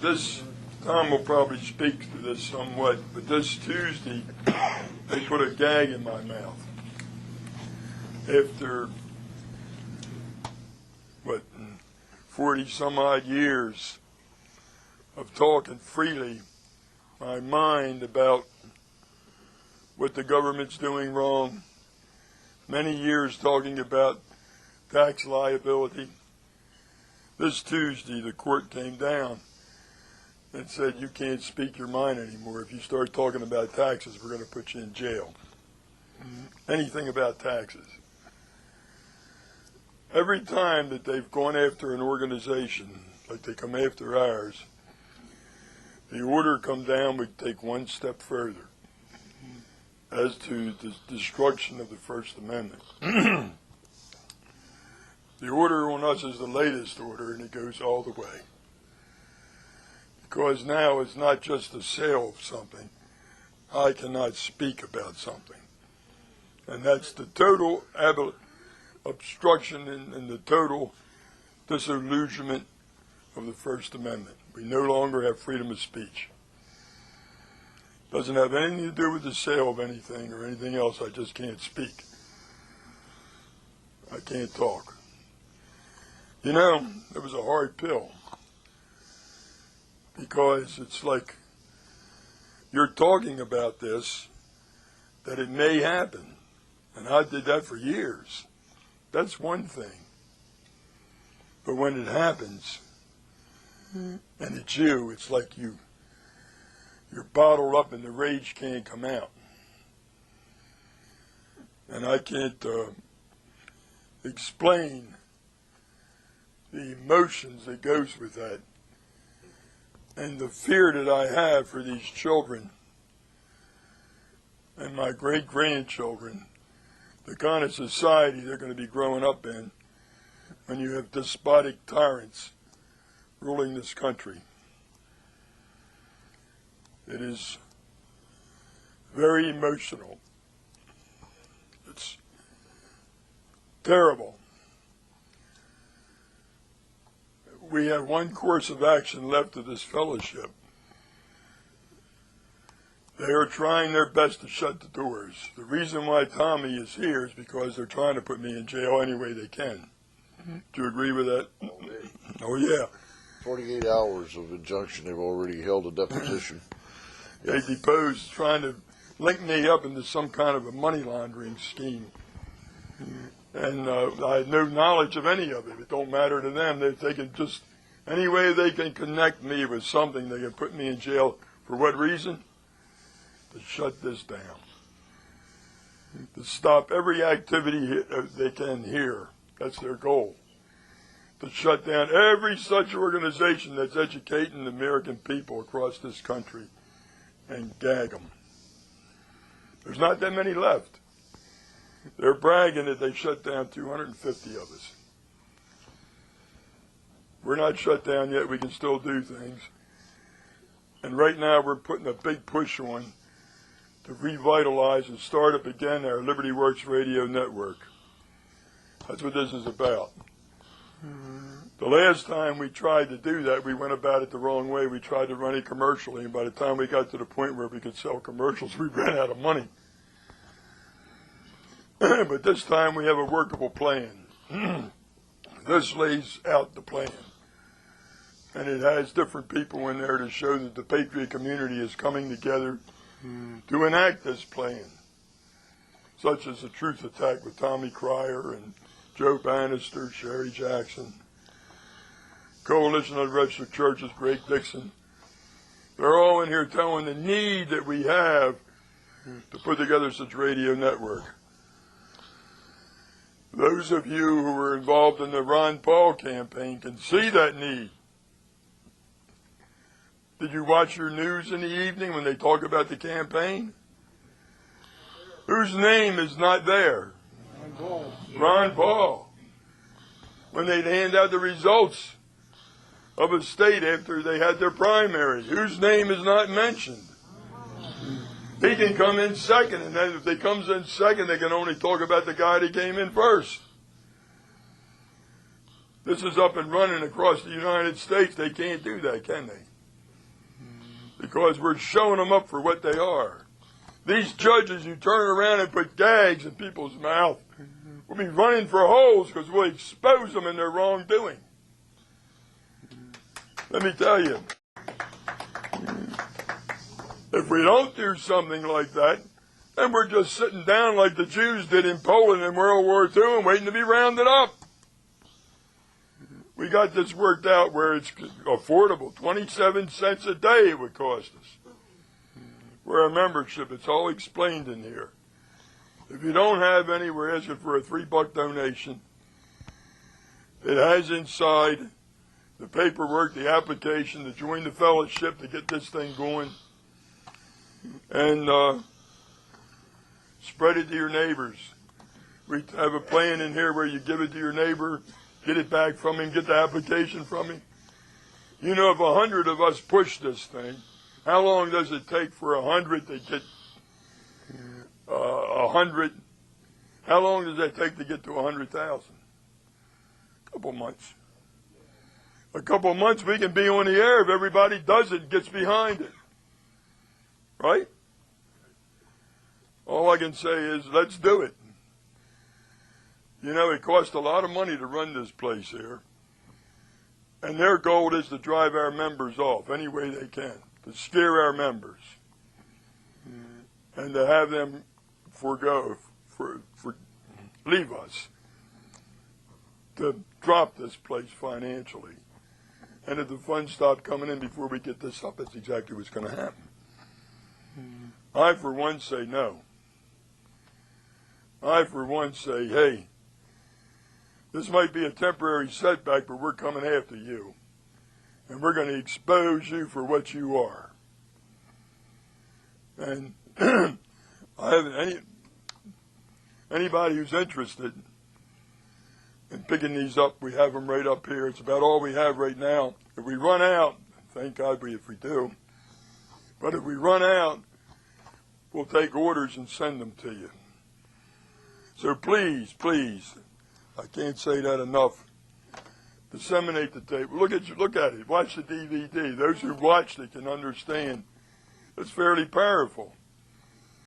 This Tom will probably speak to this somewhat, but this Tuesday they put a gag in my mouth. After 40 some odd years of talking freely my mind about what the government's doing wrong, many years talking about tax liability. This Tuesday, the court came down and said, you can't speak your mind anymore. If you start talking about taxes, we're going to put you in jail. Anything about taxes. Every time that they've gone after an organization, like they come after ours, the order come down, we take one step further as to the destruction of the First Amendment. The order on us is the latest order, and it goes all the way. Because now it's not just the sale of something. I cannot speak about something. And that's the total obstruction and the total disillusionment of the First Amendment. We no longer have freedom of speech. Doesn't have anything to do with the sale of anything or anything else. I just can't speak. I can't talk. You know, it was a hard pill, because it's like you're talking about this, that it may happen, and I did that for years. That's one thing. But when it happens, and it's you, it's like you're bottled up and the rage can't come out. And I can't explain the emotions that goes with that, and the fear that I have for these children and my great-grandchildren, the kind of society they're going to be growing up in when you have despotic tyrants ruling this country. It is very emotional. It's terrible. We have one course of action left of this fellowship. They are trying their best to shut the doors. The reason why Tommy is here is because they're trying to put me in jail any way they can. Do you agree with that? Oh, yeah. 48 hours of injunction. They've already held a deposition. They deposed, trying to link me up into some kind of a money laundering scheme. And I had no knowledge of any of it. It don't matter to them. They can just, any way they can connect me with something, they can put me in jail. For what reason? To shut this down. To stop every activity they can here. That's their goal. To shut down every such organization that's educating the American people across this country and gag them. There's not that many left. They're bragging that they shut down 250 of us. We're not shut down yet. We can still do things. And right now we're putting a big push on to revitalize and start up again our Liberty Works radio network. That's what this is about. The last time we tried to do that, we went about it the wrong way. We tried to run it commercially, and by the time we got to the point where we could sell commercials, we ran out of money. But this time we have a workable plan. This lays out the plan. And it has different people in there to show that the Patriot community is coming together to enact this plan, such as the Truth Attack with Tommy Cryer and Joe Bannister, Sherry Jackson, Coalition of Registered Churches, Greg Dixon. They're all in here telling the need that we have to put together such radio network. Those of you who were involved in the Ron Paul campaign can see that need. Did you watch your news in the evening when they talk about the campaign? Whose name is not there? Ron Paul. Ron Paul. When they hand out the results of a state after they had their primary, whose name is not mentioned? He can come in second, and then if they comes in second, they can only talk about the guy that came in first. this is up and running across the United States, they can't do that, can they? Because we're showing them up for what they are. These judges who turn around and put gags in people's mouth will be running for holes because we'll expose them in their wrongdoing. Let me tell you, if we don't do something like that, then we're just sitting down like the Jews did in Poland in World War II and waiting to be rounded up. We got this worked out where it's affordable. 27 cents a day it would cost us. For a membership, it's all explained in here. If you don't have any, we're asking for a $3 donation. It has inside the paperwork, the application to join the fellowship to get this thing going. And spread it to your neighbors. We have a plan in here where you give it to your neighbor, get it back from him, get the application from him. You know, if 100 of us push this thing, how long does it take for 100 to get 100? How long does that take to get to 100,000? A couple months. A couple months we can be on the air if everybody does it and gets behind it. Right? All I can say is, let's do it. You know, it costs a lot of money to run this place here. And their goal is to drive our members off any way they can, to scare our members, and to have them leave us, to drop this place financially. And if the funds stop coming in before we get this up, that's exactly what's going to happen. I, for one, say no. I, for one, say, hey, this might be a temporary setback, but we're coming after you. And we're going to expose you for what you are. And I haven't anybody who's interested in picking these up, we have them right up here. It's about all we have right now. If we run out, thank God if we do, but if we run out, we'll take orders and send them to you. So please, please, I can't say that enough, disseminate the tape. Look at it. Watch the DVD. Those who watched it can understand. It's fairly powerful.